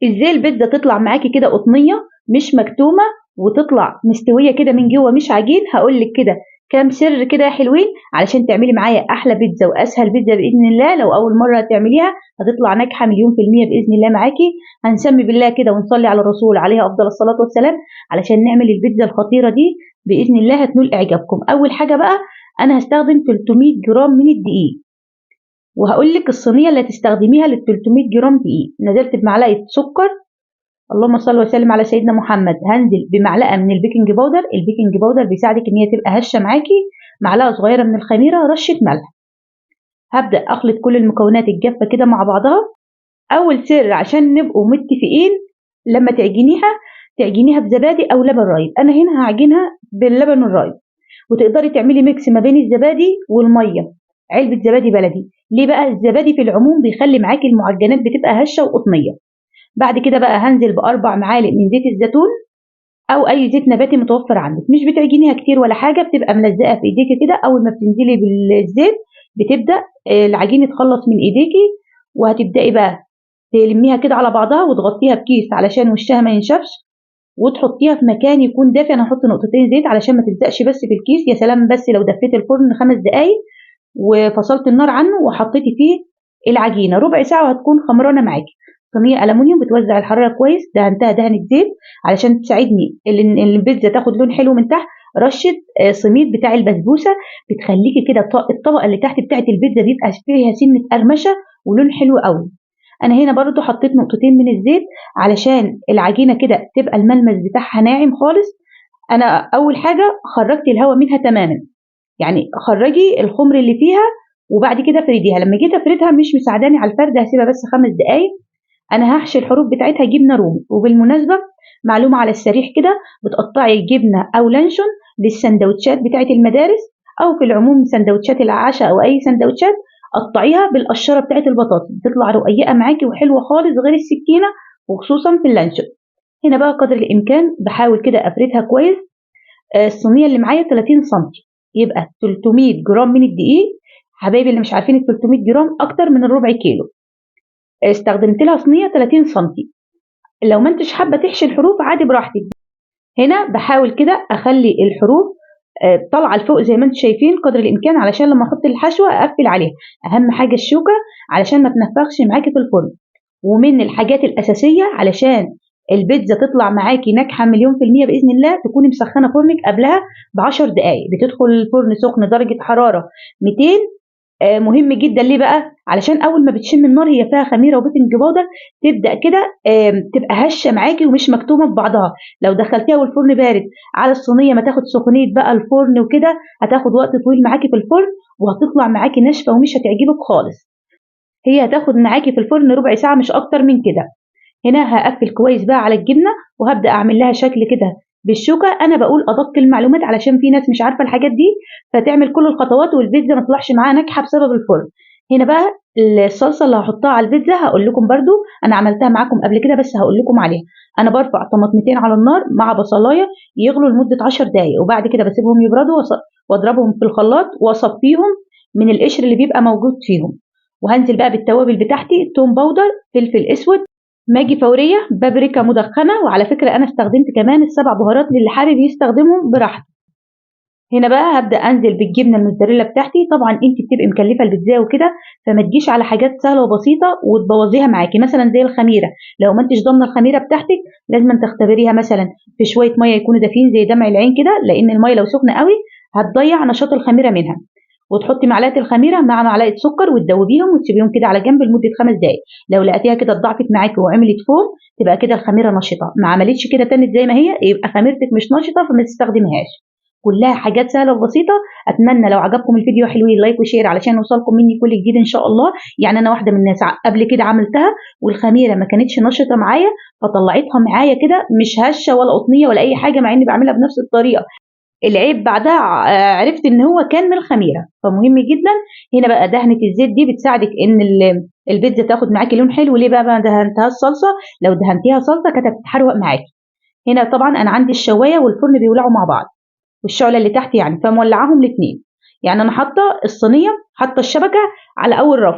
ازاي البيتزا تطلع معاكي كده قطنيه مش مكتومه وتطلع مستويه كده من جوه مش عجين؟ هقول لك كده كام سر كده حلوين علشان تعملي معايا احلى بيتزا واسهل بيتزا باذن الله. لو اول مره تعمليها هتطلع ناجحه مليون في الميه باذن الله معاكي. هنسمي بالله كده ونصلي على الرسول عليه افضل الصلاه والسلام علشان نعمل البيتزا الخطيره دي باذن الله هتنول اعجابكم. اول حاجه بقى انا هستخدم 300 جرام من الدقيق، وهقول لك الصينيه اللي هتستخدميها لل 300 جرام دقيق. نزلت بمعلقه سكر، اللهم صل وسلم على سيدنا محمد. هنزل بمعلقه من البيكنج باودر، البيكنج باودر بيساعدك ان هي تبقى هشه معاكي. معلقه صغيره من الخميره، رشه ملح. هبدا اخلط كل المكونات الجافه كده مع بعضها. اول سر عشان نبقوا متفقين، لما تعجنيها بزبادي او لبن رايب. انا هنا هعجنها باللبن الرايب، وتقدري تعملي ميكس ما بين الزبادي والميه. علبه زبادي بلدي. ليه بقى؟ الزبادي في العموم بيخلي معاكي المعجنات بتبقى هشه وقطنيه. بعد كده بقى هنزل ب4 معالق من زيت الزيتون او اي زيت نباتي متوفر عندك. مش بتعجنيها كتير ولا حاجه، بتبقى ملزقه في ايديكي كده. اول ما بتنزلي بالزيت بتبدا العجين يتخلص من ايديكي، وهتبداي بقى تلميها كده على بعضها وتغطيها بكيس علشان وشها ما ينشفش، وتحطيها في مكان يكون دافي. انا هحط نقطتين زيت علشان ما تلزقش بس في الكيس. يا سلام بس لو دفيت الفرن 5 دقايق وفصلت النار عنه وحطيتي فيه العجينه ربع ساعه وهتكون خمرانه معاكي. صينيه الومنيوم بتوزع الحراره كويس، دهنتها دهنه زيت علشان تساعدني ان البيتزا تاخد لون حلو من تحت. رشه سميد بتاع البسبوسه بتخليكي كده الطبقه اللي تحت بتاعه البيتزا بيبقى فيها سنه قرمشه ولون حلو قوي. انا هنا برضو حطيت نقطتين من الزيت علشان العجينه كده تبقى الملمس بتاعها ناعم خالص. انا اول حاجه خرجت الهواء منها تماما، يعني خرجي الخمر اللي فيها وبعد كده فرديها. لما جيت افردها مش مساعداني على الفرد، هسيبها بس 5 دقايق. انا هحشي الحروف بتاعتها جبنه رومي. وبالمناسبه معلومه على السريع كده، بتقطعي الجبنه او لانشون للسندوتشات بتاعت المدارس او في العموم سندوتشات العشاء او اي سندوتشات، قطعيها بالقشره بتاعت البطاطس بتطلع رقيقه معاكي وحلوه خالص غير السكينه، وخصوصا في اللانشون. هنا بقى قدر الامكان بحاول كده افردها كويس. الصينيه اللي معايا 30 سم، يبقى 300 جرام من الدقيق. حبايبي اللي مش عارفين ال 300 جرام اكتر من الربع كيلو. استخدمت لها صينيه 30 سم. لو ما انتش حابه تحشي الحروف عادي براحتك. هنا بحاول كده اخلي الحروف طالعه لفوق زي ما انتم شايفين قدر الامكان علشان لما احط الحشوه اقفل عليها. اهم حاجه الشوكه علشان ما تنفخش معاكي في الفرن. ومن الحاجات الاساسيه علشان البيتزا تطلع معاكي ناجحه مليون في الميه باذن الله، تكوني مسخنه فرنك قبلها ب10 دقائق. بتدخل الفرن سخن درجه حراره 200. مهم جدا. ليه بقى؟ علشان اول ما بتشم النار هي فيها خميره وبيكنج باودر، تبدا كده تبقى هشه معاكي ومش مكتومه في بعضها. لو دخلتيها والفرن بارد على الصينيه ما تاخد سخونيه بقى الفرن وكده، هتاخد وقت طويل معاكي في الفرن وهتطلع معاكي ناشفه ومش هتعجبك خالص. هي هتاخد معاكي في الفرن ربع ساعه مش اكتر من كده. هنا هقفل كويس بقى على الجبنه وهبدا اعمل لها شكل كده بالشوكه. انا بقول ادق المعلومات علشان في ناس مش عارفه الحاجات دي فتعمل كل الخطوات والبيتزا ما تطلعش معاها ناجحه بسبب الفرن. هنا بقى الصلصه اللي هحطها على البيتزا هقول لكم برده، انا عملتها معاكم قبل كده بس هقول لكم عليها. انا برفع طماطمتين على النار مع بصلايه يغلوا لمده 10 دقائق، وبعد كده بسيبهم يبردوا واضربهم في الخلاط واصفيهم من القشر اللي بيبقى موجود فيهم. وهنزل بقى بالتوابل بتاعتي: توم باودر، فلفل اسود، ماجي فوريه، بابريكا مدخنه. وعلى فكره انا استخدمت كمان ال7 بهارات للي حابب يستخدمهم براحته. هنا بقى هبدا انزل بالجبنه الموتزاريلا بتاعتي. طبعا انت بتبقي مكلفه البيتزا وكده فما تجيش على حاجات سهله وبسيطه وتبوظيها معاكي، مثلا زي الخميره. لو ما انتش ضامنه الخميره بتاعتك لازم تختبريها مثلا في شويه ميه يكونوا دافيين زي دمع العين كده، لان الميه لو سخنه قوي هتضيع نشاط الخميره منها. وتحطي معلقه الخميره مع معلقه سكر وتدوبيهم وتسيبيهم كده على جنب لمده 5 دقائق. لو لقيتيها كده اتضاعفت معاكي وعملت فوم تبقى كده الخميره نشطه. ما عملتش كده تاني زي ما هي يبقى خميرتك مش نشطه فما تستخدميهاش. كلها حاجات سهله وبسيطه. اتمنى لو عجبكم الفيديو حلوين لايك وشير علشان يوصلكم مني كل جديد ان شاء الله. يعني انا واحده من الناس قبل كده عملتها والخميره ما كانتش نشطه معايا فطلعتها معايا كده مش هشه ولا قطنيه ولا اي حاجه مع اني بعملها بنفس الطريقه. العيب بعدها عرفت ان هو كان من الخميره. فمهم جدا هنا بقى دهنه الزيت دي بتساعدك ان البيتزا تاخد معاكي لون حلو. ليه بقى دهنتها الصلصه؟ لو دهنتيها صلصه كانت هتتحروق معاكي. هنا طبعا انا عندي الشوايه والفرن بيولعوا مع بعض والشعله اللي تحت يعني، فمولعاهم الاثنين. يعني انا حاطه الصينيه، حاطه الشبكه على اول رف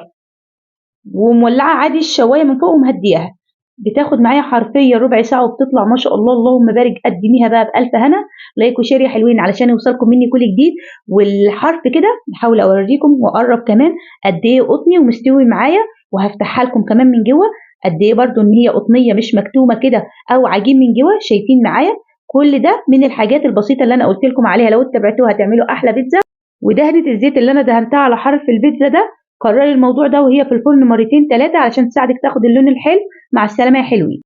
ومولعه عادي الشوايه من فوق ومهدياها. بتاخد معايا حرفيا ربع ساعه وبتطلع ما شاء الله اللهم بارك. قدميها بقى بالف هنا، لايك وشير يا حلوين علشان يوصلكم مني كل جديد. والحرف كده بحاول اوريكم واقرب كمان قد ايه قطني ومستوي معايا، وهفتحها لكم كمان من جوه قد ايه برده ان هي قطنيه مش مكتومه كده او عجين من جوه. شايفين معايا كل ده من الحاجات البسيطه اللي انا قلت لكم عليها، لو اتبعتوها هتعملوا احلى بيتزا. ودهنه الزيت اللي انا دهنتها على حرف البيتزا ده، كرري الموضوع ده وهي في الفرن مرتين 3 علشان تساعدك تاخد اللون الحلو. مع السلامه يا حلوين.